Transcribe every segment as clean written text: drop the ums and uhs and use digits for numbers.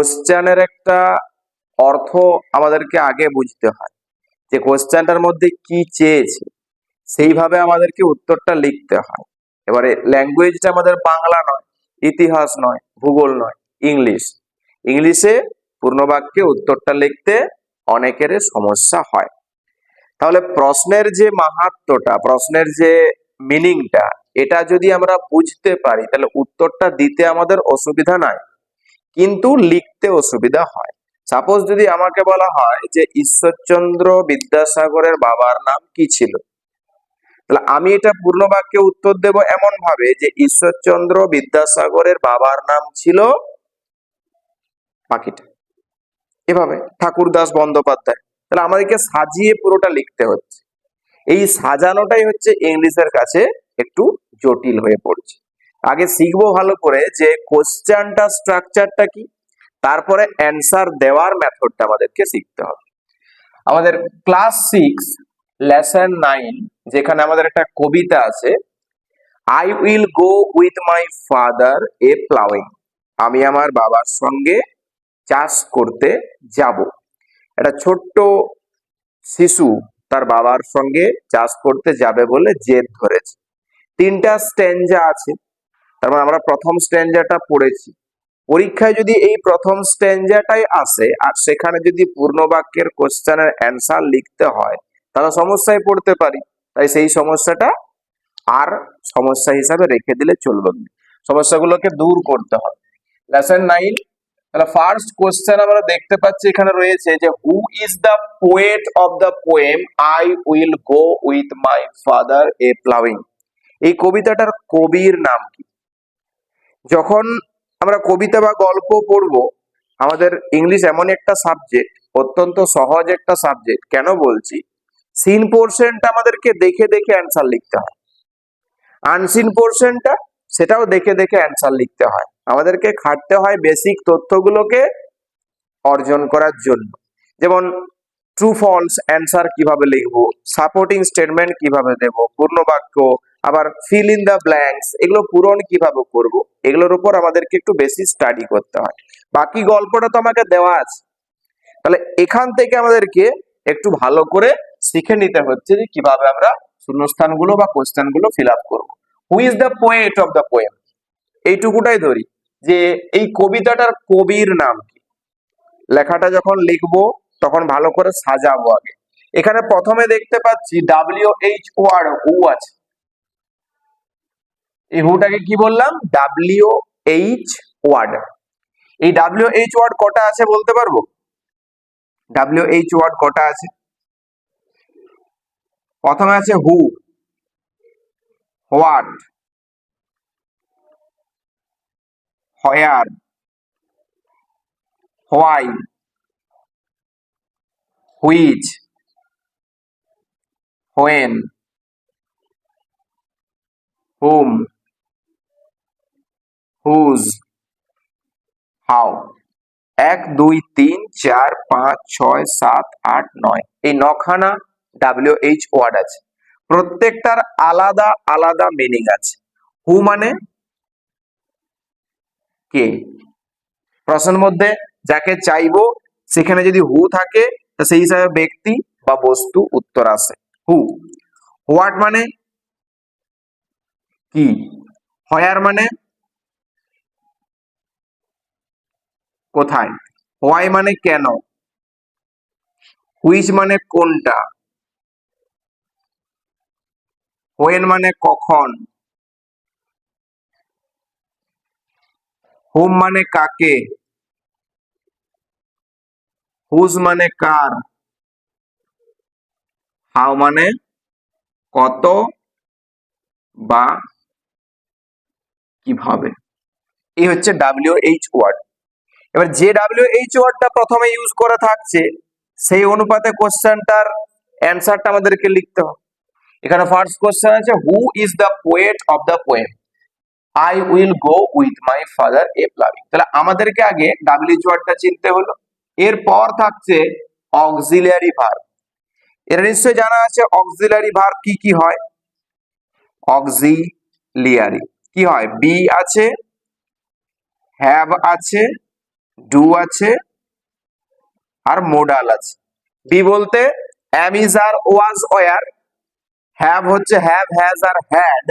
কোশ্চেনের একটা অর্থ আমাদেরকে আগে বুঝতে হয়, যে কোশ্চেনটার মধ্যে কি চেয়েছে সেইভাবে আমাদেরকে উত্তরটা লিখতে হয়। এবারে ল্যাঙ্গুয়েজটা আমাদের বাংলা নয়, ইতিহাস নয়, ভূগোল নয়, ইংলিশ। ইংলিশে পূর্ণ বাক্যে উত্তরটা লিখতে অনেকের সমস্যা হয়। তাহলে প্রশ্নের যে মাহাত্ম্যটা, প্রশ্নের যে মিনিংটা, এটা যদি আমরা বুঝতে পারি তাহলে উত্তরটা দিতে আমাদের অসুবিধা নাই, কিন্তু লিখতে অসুবিধা হয়। সাপোজ যদি আমাকে বলা হয় যে ঈশ্বরচন্দ্র বিদ্যাসাগরের বাবার নাম কি ছিল, তাহলে আমি এটা পূর্ণ বাক্যে উত্তর দেব এমন ভাবে যে ঈশ্বরচন্দ্র বিদ্যাসাগরের বাবার নাম ছিল পাখিটা, এভাবে ঠাকুরদাস বন্দ্যোপাধ্যায়। তাহলে আমাদেরকে সাজিয়ে পুরোটা লিখতে হচ্ছে। এই সাজানোটাই হচ্ছে ইংলিশের কাছে একটু জটিল হয়ে পড়ছে। আগে শিখবো ভালো করে যে কোশ্চেনটা স্ট্রাকচারটা কি, তারপরে অ্যান্সার দেওয়ার মেথডটা আমাদেরকে শিখতে হবে। আমাদের ক্লাস 6 লেসন 9 যেখানে আমাদের একটা কবিতা আছে, I will go with my father a ploughing, আমি আমার বাবার সঙ্গে চাষ করতে যাব। একটা ছোট্ট শিশু তার বাবার সঙ্গে চাষ করতে যাবে বলে জেদ ধরেছে। 3টা স্ট্যাঞ্জা আছে, তার মানে আমরা প্রথম স্ট্যাঞ্জাটা পড়েছি। পরীক্ষায় যদি এই প্রথম স্ট্যাঞ্জাটাই আসে আর সেখানে যদি পূর্ণ বাক্যের কোশ্চেনের অ্যান্সার লিখতে হয় তাহলে সমস্যায় পড়তে পারি। তাই সেই সমস্যাটা আর সমস্যা হিসাবে রেখে দিলে চলবে না, সমস্যাগুলোকে দূর করতে হবে। লেসন 9, তাহলে ফার্স্ট কোশ্চেন আমরা দেখতে পাচ্ছি এখানে রয়েছে যে হু is the poet of the poem I will go with my father a ploughing. এই কবিতাটার কবির নাম কি? যখন আমরা কবিতা বা গল্প পড়বো, আমাদের ইংলিশ এমন একটা সাবজেক্ট, অত্যন্ত সহজ একটা সাবজেক্ট। কেন বলছি, সিন পোর্শনটা আমাদেরকে দেখে দেখে অ্যান্সার লিখতে হয়, আনসিন পোর্শনটা সেটাও দেখে দেখে অ্যান্সার লিখতে হয়। আমাদেরকে খাটতে হয় বেসিক তথ্যগুলোকে অর্জন করার জন্য। যেমন ট্রু ফলস অ্যান্সার কিভাবে লিখবো, সাপোর্টিং স্টেটমেন্ট কিভাবে দেব, পূর্ণ বাক্য, আবার ফিল ইন দ্য ব্ল্যাঙ্কস এগুলো পূরণ কিভাবে করব, এগুলোর উপর আমাদেরকে একটু বেশি স্টাডি করতে হয়। বাকি গল্পটা তো আমাকে দেওয়া আছে, তাহলে এখান থেকে আমাদেরকে একটু ভালো করে শিখে নিতে হচ্ছে যে কিভাবে আমরা শূন্যস্থানগুলো বা কোশ্চেনগুলো ফিল আপ করবো। Who is the poet of the poem, এইটুকুটাই ধরি যে এই কবিতাটার কবির নাম কি। লেখাটা যখন লিখবো তখন ভালো করে সাজাবো আগে। এখানে প্রথমে দেখতে পাচ্ছি WH ওয়ার্ড হু আছে। এই হুটাকে কি বললাম? WH word. এই WH ওয়ার্ড কটা আছে বলতে পারবো? WH ওয়ার্ড কটা আছে? প্রথমে আছে who, what, where, why, which, when, whom, whose, how. 1 2 3 4 5 6 7 8 9, এই 9খানা WH ওয়ার্ড আছে। প্রত্যেকটার আলাদা আলাদা মিনিং আছে। হু মানে কে, প্রশ্নের মধ্যে যাকে চাইবো সেখানে যদি হু থাকে তা সেই হিসাবে ব্যক্তি বা বস্তু উত্তর আসে, হু। হোয়াট মানে কি, হোয়ার মানে কোথায়, হোয়াই মানে কেন, হুইচ মানে কোনটা, হোয়েন মানে কখন, হুম মানে কাকে, হুজ মানে কার, হাউ মানে কত বা কিভাবে। এই হচ্ছে WH ওয়ার্ড। এবার যে WH ওয়ার্ডটা প্রথমে ইউজ করা থাকছে সেই অনুপাতে কোশ্চেনটার অ্যান্সারটা আমাদেরকে লিখতে হবে। এখানে ফার্স্ট কোশ্চেন আছে who is the poet of the poem I will go with my father a ploughing. তাহলে আমাদেরকে আগে WH ওয়ার্ডটা চিনতে হলো। এরপর থাকছে অক্সিলিয়ারি ভার্ব। এর নিশ্চয়ই জানা আছে অক্সিলিয়ারি ভার্ব কি কি হয়। অক্সিলিয়ারি কি হয়, বি আছে, হ্যাভ আছে, ডু আছে আর মোডাল আছে। বি বলতে am is আর was were, হ্যাভ হচ্ছে হ্যাভ হ্যাজ আর হ্যাড,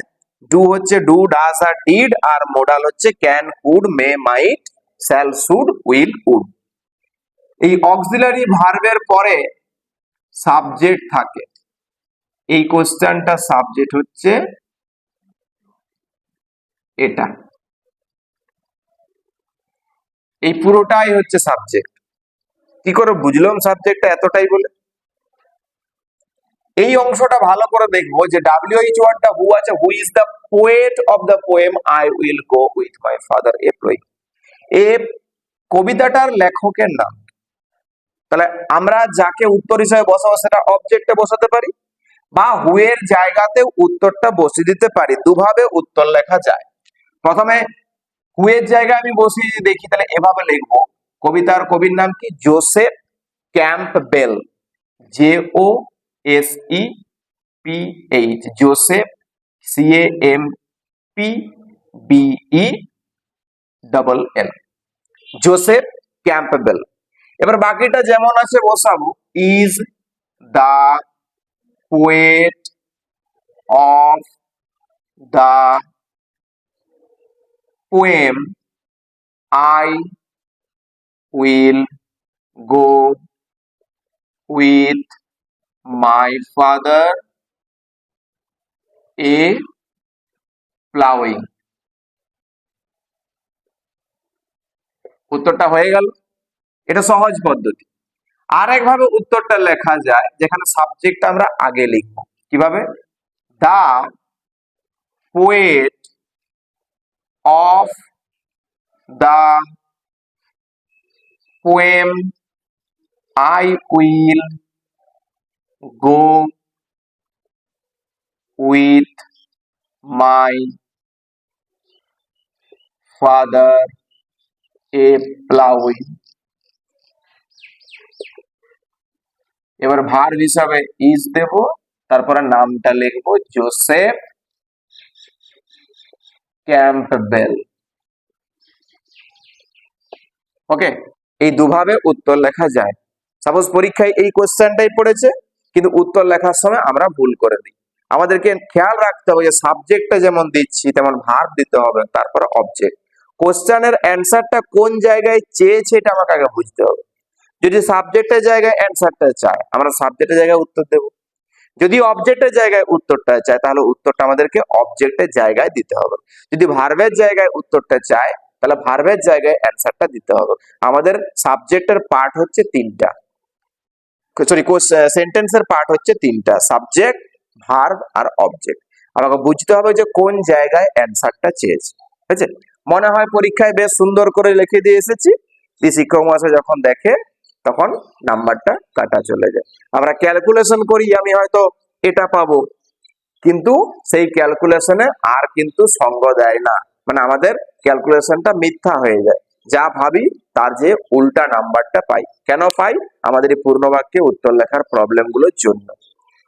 ডু হচ্ছে ডু ডাজ আর ডিড, আর মোডাল হচ্ছে can could may might shall should will would. এই অক্সিলারি ভার্বের পরে সাবজেক্ট থাকে। এই কোশ্চেনটা সাবজেক্ট হচ্ছে এটা, এই পুরোটাই হচ্ছে সাবজেক্ট। কি করে বুঝলাম সাবজেক্টটা এতটাই বলে? এই অংশটা ভালো করে দেখবো যে WH ওয়ার্ডটা হু আছে, who is the poet of the poem I will go with my father a ploughing. এ কবিতাটার লেখকের নাম। তাহলে আমরা যাকে উত্তর হিসেবে বসাবো সেটা অবজেক্টে বসাতে পারি, বা হু এর জায়গাতে উত্তরটা বসিয়ে দিতে পারি। দুভাবে উত্তর লেখা যায়। প্রথমে হু এর জায়গায় আমি বসিয়ে যদি দেখি, তাহলে এভাবে লিখবো, কবিতার কবির নাম কি? Joseph Campbell, JOSEPH, Joseph, CAMPBELL, Joseph Campbell. এবার বাকিটা যেমন আছে বসাবো, is the poet of the poem I will go with my father a ploughing. উত্তরটা হয়ে গেল। এটা সহজ পদ্ধতি। আর একভাবে উত্তরটা লেখা যায়, যেখানে সাবজেক্ট আমরা আগে লিখবো। কিভাবে? The poet of the poem I will go with my father a ploughing. এবার ভার্ব হিসাবে ইজ দেব, তারপরে নামটা লিখবো জোসেফ ক্যাম্পবেল। ওকে, এই দুভাবে উত্তর লেখা যায়। সাপোজ পরীক্ষায় এই কোশ্চেনটাই পড়েছে, কিন্তু উত্তর লেখার সময় আমরা ভুল করে দিই। আমাদেরকে খেয়াল রাখতে হবে যে সাবজেক্টটা যেমন দিচ্ছি তেমন ভার্ব দিতে হবে, তারপরে অবজেক্ট। কোশ্চেনের অ্যান্সারটা কোন জায়গায় চেয়েছে এটা আমাকে আগে বুঝতে হবে। যদি সাবজেক্টের জায়গায় অ্যান্সারটা চায়, আমরা সাবজেক্টের জায়গায় উত্তর দেব। যদি অবজেক্টের জায়গায় উত্তরটা চায়, তাহলে উত্তরটা আমাদেরকে অবজেক্টের জায়গায় দিতে হবে। যদি ভার্বের জায়গায় উত্তরটা চায়, তাহলে ভার্বের জায়গায় অ্যান্সারটা দিতে হবে। আমাদের সাবজেক্টের পার্ট হচ্ছে তিনটা, সরি সেন্টেন্সের পার্ট হচ্ছে তিনটা, সাবজেক্ট, ভার্ব আর অবজেক্ট। আমাকে বুঝতে হবে যে কোন জায়গায় অ্যান্সারটা চেয়েছে। ঠিক আছে? মনে হয় পরীক্ষায় বেশ সুন্দর করে লিখে দিয়ে এসেছি, শিক্ষক মহাশয় যখন দেখে তখন নাম্বারটা কাটা চলে যায়। আমরা ক্যালকুলেশন করি, আমি হয়তো এটা পাবো, কিন্তু সেই ক্যালকুলেশনে আর কিন্তু সঙ্গ দেয় না, মানে আমাদের ক্যালকুলেশনটা মিথ্যা হয়ে যায়। যা ভাবি তার যে উল্টা নাম্বারটা পাই। কেন পাই? আমাদের এই পূর্ণ বাক্যে উত্তর লেখার প্রবলেম গুলোর জন্য।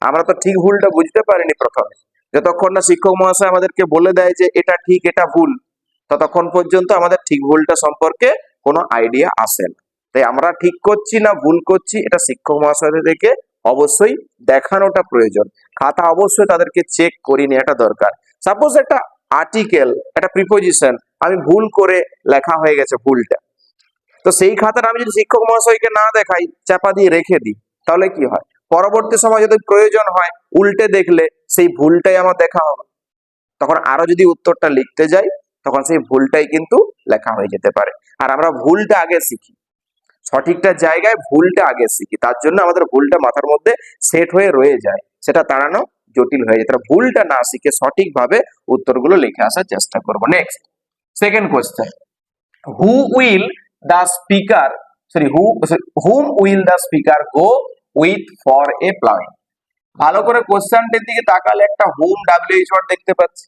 আমরা তো ঠিক ভুলটা বুঝতে পারিনি প্রথমে। যতক্ষণ না শিক্ষক মহাশয় আমাদেরকে বলে দেয় যে এটা ঠিক এটা ভুল, ততক্ষণ পর্যন্ত আমাদের ঠিক ভুলটা সম্পর্কে কোনো আইডিয়া আসে না। তাই আমরা ঠিক করছি না ভুল করছি, এটা শিক্ষক মহাশয়দেরকে অবশ্যই দেখানোটা প্রয়োজন। খাতা অবশ্যই তাদেরকে চেক করিয়ে নেওয়াটা দরকার। সাপোজ একটা আর্টিকেল, একটা প্রিপোজিশন আমি ভুল করে লেখা হয়ে গেছে ভুলটা, তো সেই খাতাটা আমি যদি শিক্ষক মহাশয়কে না দেখাই, চাপা দিয়ে রেখে দিই, তাহলে কি হয়? পরবর্তী সময় যদি প্রয়োজন হয় উল্টে দেখলে সেই ভুলটাই আমার দেখা হবে। তখন আরো যদি উত্তরটা লিখতে যাই, তখন সেই ভুলটাই কিন্তু লেখা হয়ে যেতে পারে। আর আমরা ভুলটা আগে শিখি, সঠিকটা জায়গায় ভুলটা আগে শিখি, তার জন্য আমাদের ভুলটা মাথার মধ্যে সেট হয়ে রয়ে যায়, সেটা তাড়ানো জটিল হয়ে যায়। তারা ভুলটা না শিখে সঠিকভাবে উত্তরগুলো লিখে আসার চেষ্টা করবো। Next, second question, who will the speaker hmm will the speaker go with for a ploughing. ভালো করে কোশ্চেনটির দিকে তাকালে একটা হুম WH ওয়ার্ড দেখতে পাচ্ছি।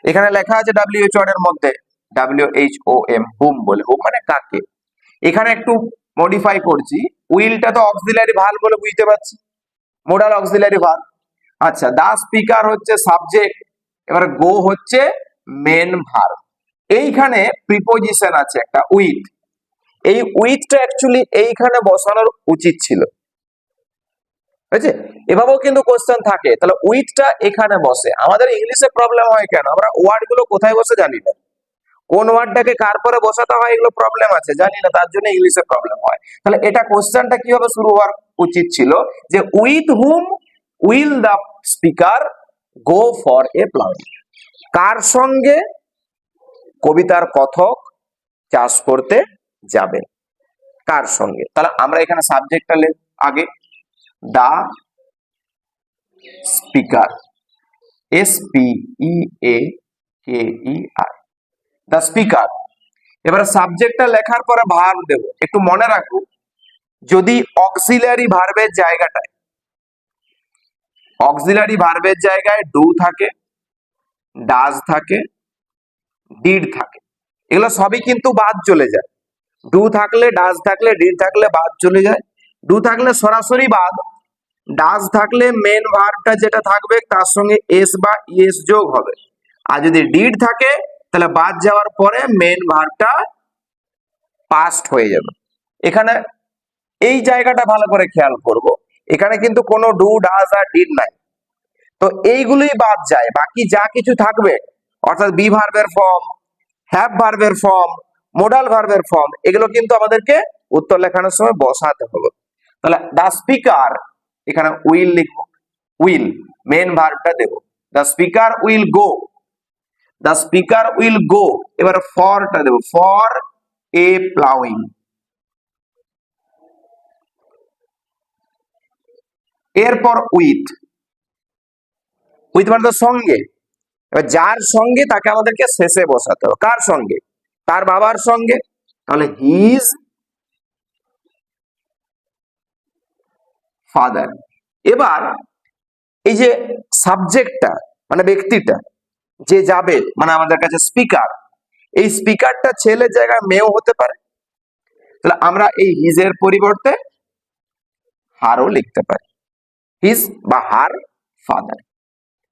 এখানে লেখা আছে WH ওয়ার্ডের মধ্যে WHOM, হুম বলে, হুম মানে কাকে। এখানে একটু মডিফাই করছি, উইলটা তো অক্সিলারি ভার্ব বলে বুঝতে পারছি, মোডাল অক্সিলারি ভার্ব। আচ্ছা, দা স্পিকার হচ্ছে সাবজেক্ট, এবার গো হচ্ছে মেন ভার্ব। এইখানে প্রিপোজিশন আছে একটা উইথ, এই উইথটা অ্যাকচুয়ালি এইখানে বসানোর উচিত ছিল, বুঝছে? এভাবেও কিন্তু কোশ্চেন থাকে, তাহলে উইথটা এখানে বসে। আমাদের ইংলিশে প্রবলেম হয় কেন? আমরা ওয়ার্ড গুলো কোথায় বসে জানি না, কোন ওয়ার্ডটাকে কার পরে বসাতে হয় এগুলো প্রবলেম আছে জানি না, তার জন্য ইংলিশে প্রবলেম হয়। তাহলে এটা কোশ্চেনটা কিভাবে শুরু হওয়ার উচিত ছিল যে with whom will the speaker go for a ploughing, কার সঙ্গে কবিতার কথক চাষ করতে যাবে, কার সঙ্গে। তাহলে আমরা এখানে সাবজেক্টটা আগে দা স্পিকার, SPEAKER, দা স্পিকার। এবারে সাবজেক্টটা লেখার পরে ভার্ব দেব। একটু মনে রাখো, যদি অক্সিলারি ভার্বের জায়গায় ডু থাকে, ডাজ থাকে, ডিড থাকে, এগুলো সবই কিন্তু বাদ চলে যায়। ডু থাকলে, ডাজ থাকলে, ডিড থাকলে বাদ চলে যায়। ডু থাকলে সরাসরি বাদ, ডাজ থাকলে মেন ভার্বটা যেটা থাকবে তার সঙ্গে এস বা ইএস যোগ হবে, আর যদি ডিড থাকে তাহলে বাদ যাওয়ার পরে মেন ভার্বটা পাস্ট হয়ে যাবে। এখানে এই জায়গাটা ভালো করে খেয়াল করব, এখানে কিন্তু কোনো ডু ডাজ আর ডিড নাই, তো এইগুলোই বাদ যায়। বাকি যা কিছু থাকবে অর্থাৎ বি ভার্বের ফর্ম, হ্যাভ ভার্বের ফর্ম, মোডাল ভার্বের ফর্ম, এগুলো কিন্তু আমাদেরকে উত্তর লেখানোর সময় বসাতে হবে। তাহলে দা স্পিকার, এখানে উইল লিখবো, উইল মেন ভার্বটা দেব, the speaker will go, the speaker will go, এবার ফরটা দেব, ফর এ প্লাউইং। এরপর উইথ, উইথ মানে তো সঙ্গে, এবার যার সঙ্গে তাকে আমাদেরকে শেষে বসাতে হবে। কার সঙ্গে? তার বাবার সঙ্গে, তাহলে হিজ ফাদার। এবার এই যে সাবজেক্টটা মানে ব্যক্তিটা যে যাবে মানে আমাদের কাছে স্পিকার, এই স্পিকারটা ছেলের জায়গায় মেয়েও হতে পারে, তাহলে আমরা এই হিজের পরিবর্তে হারও লিখতে পারি, হিজ বা হার ফাদার।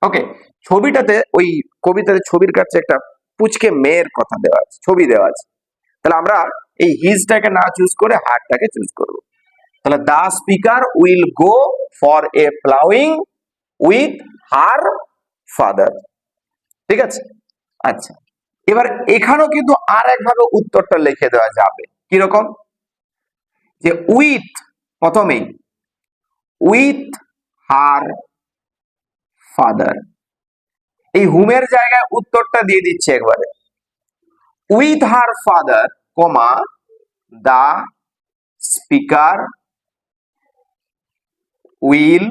ওকে, ছবিটাতে ওই কবিতাতে ছবির কাছে একটা পুচকে মেয়ের কথা দেওয়া আছে, ছবি দেওয়া আছে, তাহলে আমরা এই হিজটাকে না চুজ করে হারটাকে চুজ করব। তাহলে the speaker will go for a ploughing with her father. ঠিক আছে, আচ্ছা। এবার এখানেও কিন্তু আর একভাবে উত্তরটা লিখে দেওয়া যাবে, কিরকম? যে উইথ, প্রথমেই উইথ হার ফাদার, এই হুমের জায়গায় উত্তরটা দিয়ে দিচ্ছে একবারে, with her father, comma the speaker will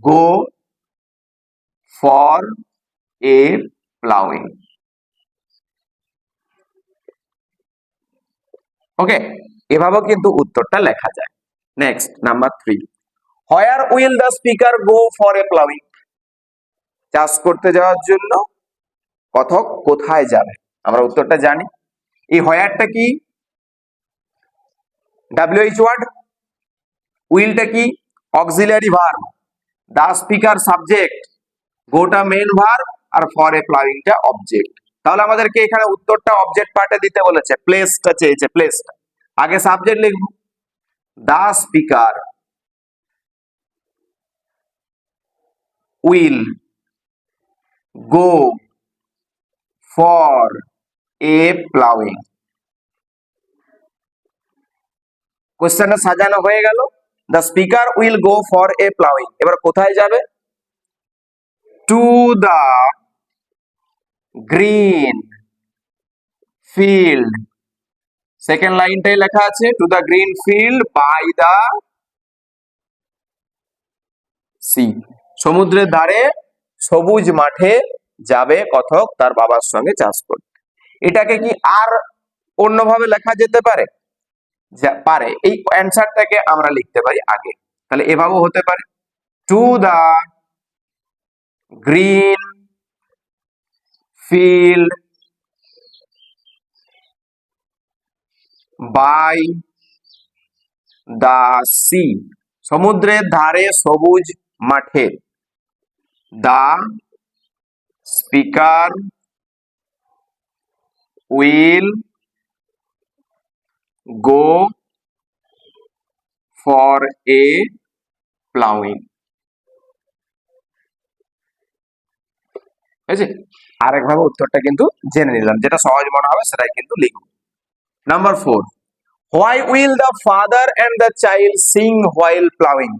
go for a ploughing. Okay, এভাবেও কিন্তু উত্তরটা লেখা যায়। Next number 3, where will the speaker go for a ploughing, চাষ করতে যাওয়ার জন্য কথক কোথায় যাবে? আমরা উত্তরটা জানি। এই হোয়ারটা কি? WH ওয়ার্ড, উইলটা কি? Auxiliary verb, the speaker subject, গোটা মেন ভার্ব, আর ফর এ প্লাউইংটা অবজেক্ট। তাহলে আমাদেরকে এখানে উত্তরটা অবজেক্ট পার্টে দিতে বলেছে, প্লেসটা চেয়েছে, প্লেসটা আগে সাবজেক্ট লিখবো, the speaker will go for a ploughing. কোশ্চেনটা সাজানো হয়ে গেল, the speaker will go for a ploughing, এবার কোথায় যাবে? To the green field, second লাইনটাই লেখা আছে, to the green field by the sea, সমুদ্রের ধারে সবুজ মাঠে যাবে কথক তার বাবার সঙ্গে চাষ করতে। এটাকে কি আর অন্যভাবে লেখা যেতে পারে? পারে। এই অ্যান্সারটাকে আমরা লিখতে পারি আগে, তাহলে এভাবেও হতে পারে, to the green field by the sea, সমুদ্রের ধারে সবুজ মাঠে, the speaker will go for a ploughing. ঠিক আছে, আরেকভাবে উত্তরটা কিন্তু জেনে নিলাম, যেটা সহজ মনে হবে সেটাই কিন্তু লিখুন। Number 4, why will the father and the child sing while ploughing?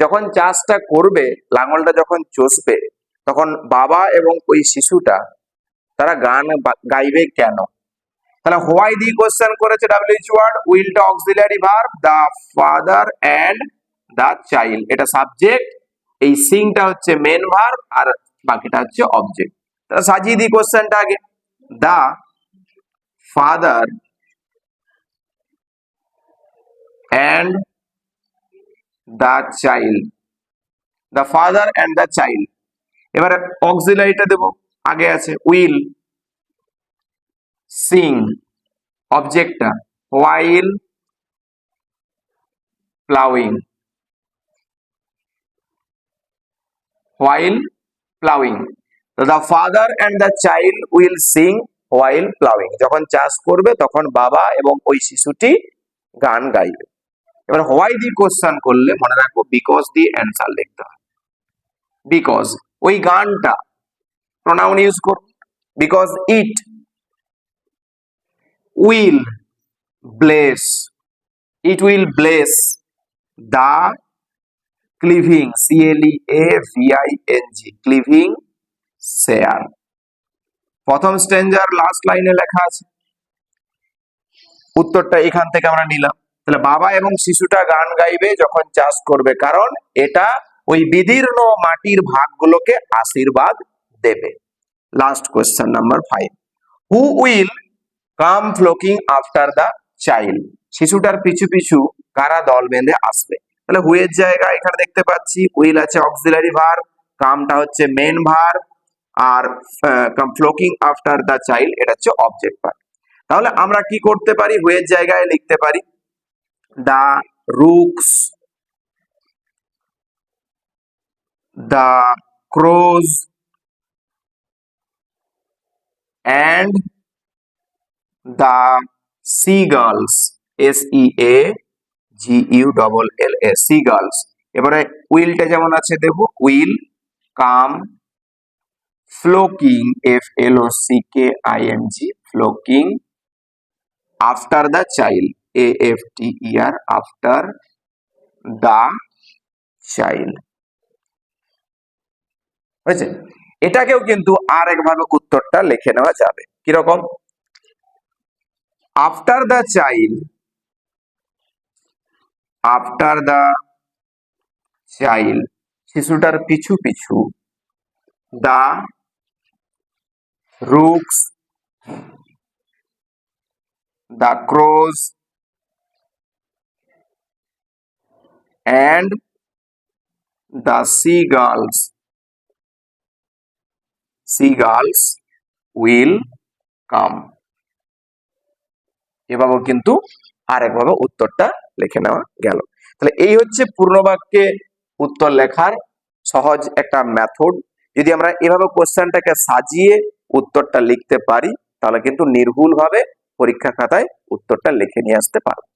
যখন চাষটা করবে, লাঙলটা যখন চষবে, তখন বাবা এবং ওই শিশুটা তারা গান গাইবে কেন? তাহলে হোয়াই দিয়ে কোশ্চেন করেছে ডাব্লিউএইচ ওয়ার্ড, উইলটা auxiliary verb, the father and the child এটা সাবজেক্ট, এই সিংটা হচ্ছে মেন ভার্ব, আর বাকিটা হচ্ছে অবজেক্ট। তাহলে সাজিয়ে দিই কোশ্চেনটা আগে, the father and the child, the father and the child, এবারে অক্সিলারিটা দেব, আগে আছে উইল সিং, অবজেক্টটা while plowing, while plowing, the father and the child will sing while plowing, যখন চাষ করবে তখন বাবা এবং ওই শিশুটি গান গাইবে। এবার হোয়াই দিয়ে কোশ্চেন করলে মনে রাখবো বিকজ দিয়ে অ্যান্সার লিখতে হয়। বিকজ ওই গানটা প্রোনাউন ইউজ করব, because it will bless, it will bless the cleaving, CLEAVING, cleaving share. প্রথম স্ট্যাঞ্জার লাস্ট লাইনে লেখা আছে, উত্তরটা এখান থেকে আমরা নিলাম। তাহলে বাবা এবং শিশুটা গান গাইবে যখন চাষ করবে, কারণ এটা ওই বিদীর্ণ মাটির ভাগগুলোকে আশীর্বাদ দেবে। Last question number 5, who will come flocking after the child? শিশুটার পিছু পিছু কারা দল বেঁধে আসবে? তাহলে হু এর জায়গায় এখানে দেখতে পাচ্ছি উইল আছে অক্সিলারি ভার্ব, কামটা হচ্ছে মেন ভার্ব, আর come flocking after the child এটা হচ্ছে অবজেক্ট ভার্ব। তাহলে আমরা কি করতে পারি, হু এর জায়গায় লিখতে পারি the rooks, the crows and the seagulls, SEAGULLS, seagulls। এবারে উইলটা যেমন আছে দেব will come flocking, FLOCKING, flocking after the child, AFTER, after the child. বুঝেছেন? এটাকেও কিন্তু আর একভাবে উত্তরটা লিখে নেওয়া যাবে, কিরকম? After the child, after the child, শিশুটার পিছু পিছু, the rooks, the crows and the seagulls will come। এভাবে কিন্তু আরেকভাবে উত্তরটা লিখে নেওয়া গেল। তাহলে এই হচ্ছে পূর্ণ বাক্যে উত্তর লেখার সহজ একটা মেথড। যদি আমরা এভাবে কোশ্চেনটাকে সাজিয়ে উত্তরটা লিখতে পারি, তাহলে কিন্তু নির্ভুলভাবে পরীক্ষা খাতায় উত্তরটা লিখে নিয়ে আসতে পারবো।